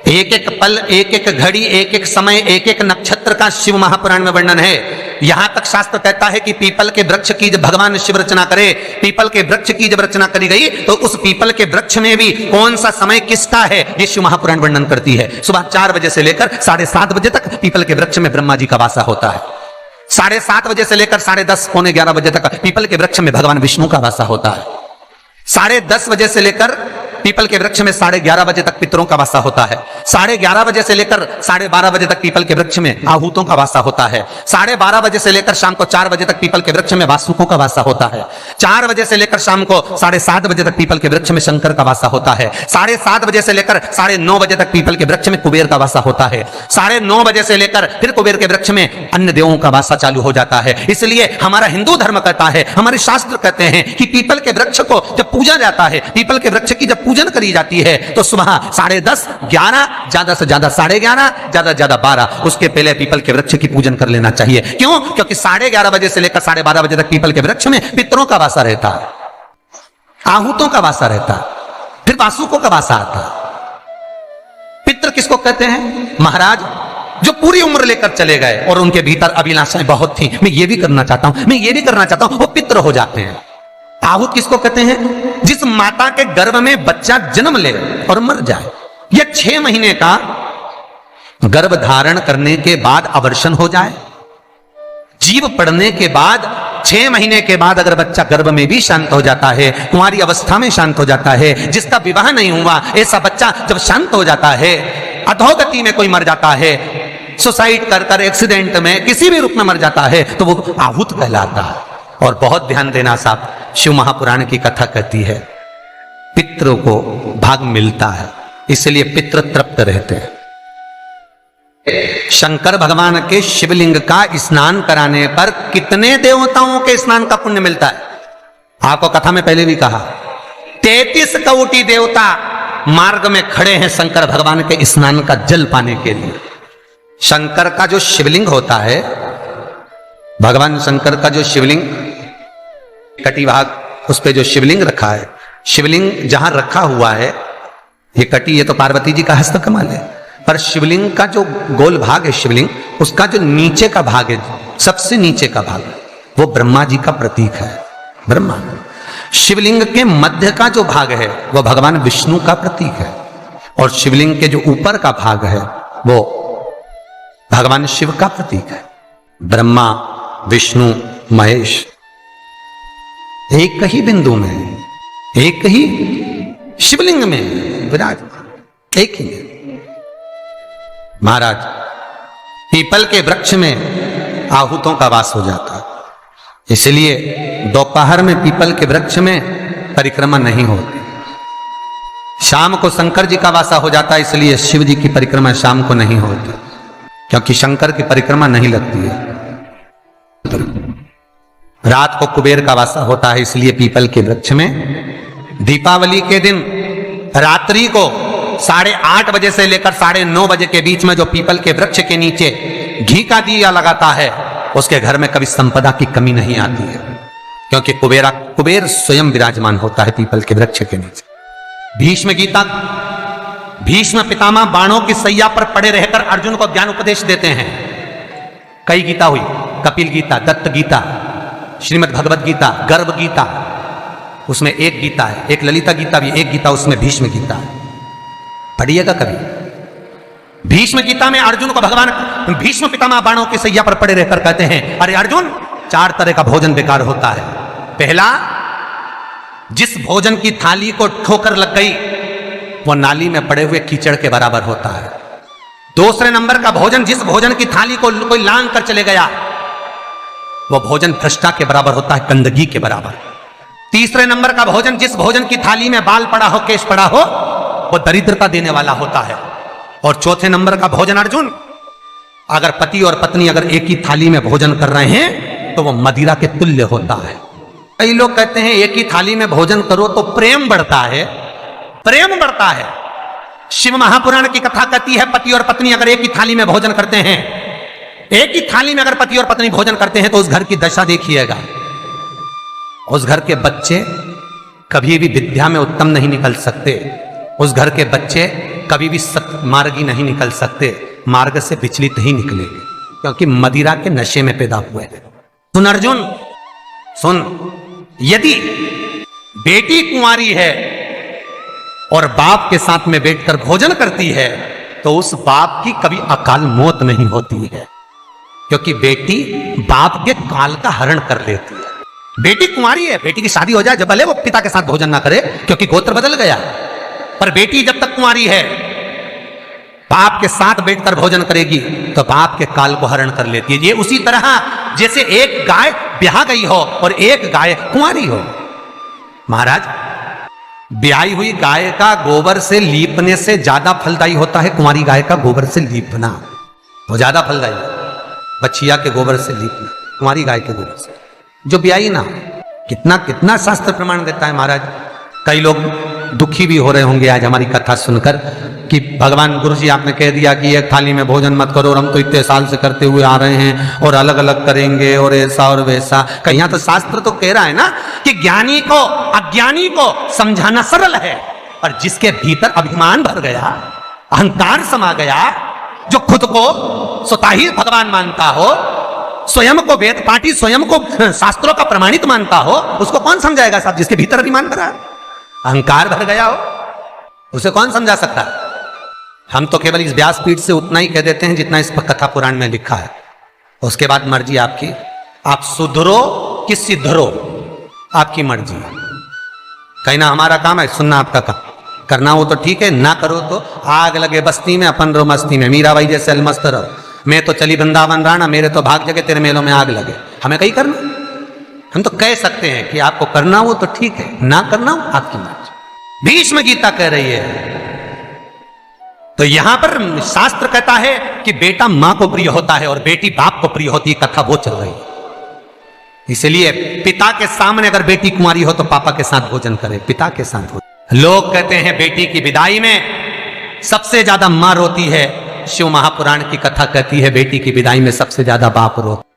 एक एक पल, एक एक घड़ी, एक एक समय, एक एक नक्षत्र का शिव महापुराण में वर्णन है। यहां तक शास्त्र कहता है कि पीपल के वृक्ष की जब भगवान शिव रचना करे, पीपल के वृक्ष की जब रचना करी गई तो उस पीपल के वृक्ष में भी कौन सा समय किसका है, ये शिव महापुराण वर्णन करती है। सुबह 4 बजे से लेकर 7:30 बजे तक पीपल के वृक्ष में ब्रह्मा जी का वासा होता है। 7:30 बजे से लेकर 10:30 पौने 11 बजे तक पीपल के वृक्ष में भगवान विष्णु का वासा होता है। 10:30 बजे से लेकर पीपल के वृक्ष में 11:30 बजे तक पितरों का वासा होता है। 11:30 बजे से लेकर 12:30 बजे तक पीपल के वृक्ष में आहूतों का वासा होता है। 12:30 बजे से लेकर शाम को 4 बजे तक पीपल के वृक्ष में वासुकों का वासा होता है। 4 बजे से लेकर शाम को 7:30 बजे तक पीपल के वृक्ष में शंकर का वासा होता है। 7:30 बजे से लेकर 9:30 बजे तक पीपल के वृक्ष में कुबेर का वासा होता है। 9:30 बजे से लेकर फिर कुबेर के वृक्ष में अन्य देवों का वासा चालू हो जाता है। इसलिए हमारा हिंदू धर्म कहता है, हमारे शास्त्र कहते हैं कि पीपल के वृक्ष को जब पूजा जाता है, पीपल के वृक्ष की जब पूजन करी जाती है तो सुबह 10:30, 11, ज्यादा से ज्यादा 11:30, ज्यादा से ज्यादा 12, उसके पहले पीपल के वृक्ष की पूजन कर लेना चाहिए। क्यों? क्योंकि 11:30 बजे से लेकर 12:30 बजे तक पीपल के वृक्ष में पितरों का वासा रहता है, आहूतों का वासा रहता है, फिर वासुकों का वासा आता है। पितृ किसको कहते हैं? महाराज जो पूरी उम्र लेकर चले गए और उनके भीतर अभिलाषाएं बहुत थी, मैं ये भी करना चाहता हूं, मैं ये भी करना चाहता हूं, वो पितृ हो जाते हैं। आहूत किसको कहते हैं? जिस माता के गर्भ में बच्चा जन्म ले और मर जाए, या 6 महीने का गर्भ धारण करने के बाद अवर्षण हो जाए, जीव पड़ने के बाद 6 महीने के बाद अगर बच्चा गर्भ में भी शांत हो जाता है, कुंवारी अवस्था में शांत हो जाता है, जिसका विवाह नहीं हुआ ऐसा बच्चा जब शांत हो जाता है, अधोगति में कोई मर जाता है, सुसाइड कर एक्सीडेंट में किसी भी रूप में मर जाता है, तो वो आहूत कहलाता है। और बहुत ध्यान देना साहब, शिव महापुराण की कथा कहती है पितरों को भाग मिलता है, इसलिए पितृ तृप्त रहते हैं। शंकर भगवान के शिवलिंग का स्नान कराने पर कितने देवताओं के स्नान का पुण्य मिलता है? आपको कथा में पहले भी कहा, 33 कोटि देवता मार्ग में खड़े हैं शंकर भगवान के स्नान का जल पाने के लिए। शंकर का जो शिवलिंग होता है, भगवान शंकर का जो शिवलिंग कटी भाग, उस पे जो शिवलिंग रखा है, शिवलिंग जहां रखा हुआ है, ये कटी, ये तो पार्वती जी का हस्त कमल है, पर शिवलिंग का जो गोल भाग है शिवलिंग, उसका जो नीचे का भाग है, सबसे नीचे का भाग, वो ब्रह्मा जी का प्रतीक है। ब्रह्मा। शिवलिंग के मध्य का जो भाग है वो भगवान विष्णु का प्रतीक है, और शिवलिंग के जो ऊपर का भाग है वो भगवान शिव का प्रतीक है। ब्रह्मा, विष्णु, महेश एक ही बिंदु में, एक ही शिवलिंग में विराजमान, एक ही में। महाराज पीपल के वृक्ष में आहूतों का वास हो जाता है, इसलिए दोपहर में पीपल के वृक्ष में परिक्रमा नहीं होती। शाम को शंकर जी का वासा हो जाता है, इसलिए शिव जी की परिक्रमा शाम को नहीं होती, क्योंकि शंकर की परिक्रमा नहीं लगती है। रात को कुबेर का वासा होता है, इसलिए पीपल के वृक्ष में दीपावली के दिन रात्रि को 8:30 बजे से लेकर 9:30 बजे के बीच में जो पीपल के वृक्ष के नीचे घी का दिया लगाता है, उसके घर में कभी संपदा की कमी नहीं आती है, क्योंकि कुबेर स्वयं विराजमान होता है पीपल के वृक्ष के नीचे। भीष्म गीता, भीष्म पितामह बाणों की सैया पर पड़े रहकर अर्जुन को ज्ञान उपदेश देते हैं। कई गीता हुई, कपिल गीता, दत्त गीता, श्रीमद् भगवद गीता, गर्भ गीता, उसमें एक गीता है, एक ललिता गीता भी, एक गीता उसमें भीष्म गीता है, पढ़िएगा कभी। भीष्म गीता में अर्जुन को भगवान भीष्म पितामह बाणों की सैया पर पड़े रहकर कहते हैं, अरे अर्जुन, 4 तरह का भोजन बेकार होता है। पहला, जिस भोजन की थाली को ठोकर लग गई वो नाली में पड़े हुए कीचड़ के बराबर होता है। दूसरे नंबर का भोजन, जिस भोजन की थाली को कोई लांग कर चले गया वो भोजन भ्रष्टा के बराबर होता है, गंदगी के बराबर। तीसरे नंबर का भोजन, जिस भोजन की थाली में बाल पड़ा हो, केश पड़ा हो, वो दरिद्रता देने वाला होता है। और चौथे नंबर का भोजन अर्जुन, अगर पति और पत्नी अगर एक ही थाली में भोजन कर रहे हैं तो वो मदिरा के तुल्य होता है। कई लोग कहते हैं एक ही थाली में भोजन करो तो प्रेम बढ़ता है, प्रेम बढ़ता है। शिव महापुराण की कथा कहती है, पति और पत्नी अगर एक ही थाली में भोजन करते हैं, एक ही थाली में अगर पति और पत्नी भोजन करते हैं तो उस घर की दशा देखिएगा, उस घर के बच्चे कभी भी विद्या में उत्तम नहीं निकल सकते, उस घर के बच्चे कभी भी सत्मार्गी नहीं निकल सकते, मार्ग से विचलित ही निकलेंगे, क्योंकि मदिरा के नशे में पैदा हुए हैं। सुन अर्जुन सुन, यदि बेटी कुंवारी है और बाप के साथ में बैठकर भोजन करती है तो उस बाप की कभी अकाल मौत नहीं होती है, क्योंकि बेटी बाप के काल का हरण कर लेती है। बेटी कुंवारी है, बेटी की शादी हो जाए जब भले वो पिता के साथ भोजन ना करे क्योंकि गोत्र बदल गया, पर बेटी जब तक कुंवारी है बाप के साथ बैठकर भोजन करेगी तो बाप के काल को हरण कर लेती है। ये उसी तरह जैसे एक गाय ब्याह गई हो और एक गाय कुंवारी हो। महाराज, ब्याही हुई गाय का गोबर से लीपने से ज्यादा फलदायी होता है कुंवारी गाय का गोबर से लीपना, वो ज्यादा फलदायी। बछिया के गोबर से लीपना, कुंवारी गाय के गोबर से जो ब्याही ना। कितना कितना शास्त्र प्रमाण देता है महाराज। कई लोग दुखी भी हो रहे होंगे आज हमारी कथा सुनकर कि भगवान गुरु जी आपने कह दिया कि एक थाली में भोजन मत करो, और हम तो इतने साल से करते हुए आ रहे हैं और अलग अलग करेंगे और ऐसा और वैसा। कहीं तो शास्त्र तो कह रहा है ना कि ज्ञानी को अज्ञानी को समझाना सरल है, पर जिसके भीतर अभिमान भर गया, अहंकार समा गया, जो खुद को स्वतः ही भगवान मानता हो, स्वयं को वेद पाठी, स्वयं को शास्त्रों का प्रमाणित मानता हो, उसको कौन समझाएगा साहब? जिसके भीतर अभिमान भरा, अहंकार भर गया हो, उसे कौन समझा सकता? हम तो केवल इस व्यासपीठ से उतना ही कह देते हैं जितना इस कथा पुराण में लिखा है। उसके बाद मर्जी आपकी, आप सुधरो कि सिद्धरो, आपकी मर्जी। कहना हमारा काम है, सुनना आपका काम। करना हो तो ठीक है, ना करो तो आग लगे बस्ती में अपन रो मस्ती में। मीराबाई जैसे अलमस्त रहो, मैं तो चली वृंदावन राणा, मेरे तो भाग जगे तेरे मेलों में आग लगे। हमें कहीं करना, हम तो कह सकते हैं कि आपको करना हो तो ठीक है, ना करना हो आपकी मर्जी। भीष्म गीता कह रही है। तो यहां पर शास्त्र कहता है कि बेटा मां को प्रिय होता है और बेटी बाप को प्रिय होती है, कथा वो चल रही है। इसलिए पिता के सामने अगर बेटी कुंवारी हो तो पापा के साथ भोजन करे, पिता के साथ भोजन। लोग कहते हैं बेटी की विदाई में सबसे ज्यादा मां रोती है, शिव महापुराण की कथा कहती है बेटी की विदाई में सबसे ज्यादा बाप रोता।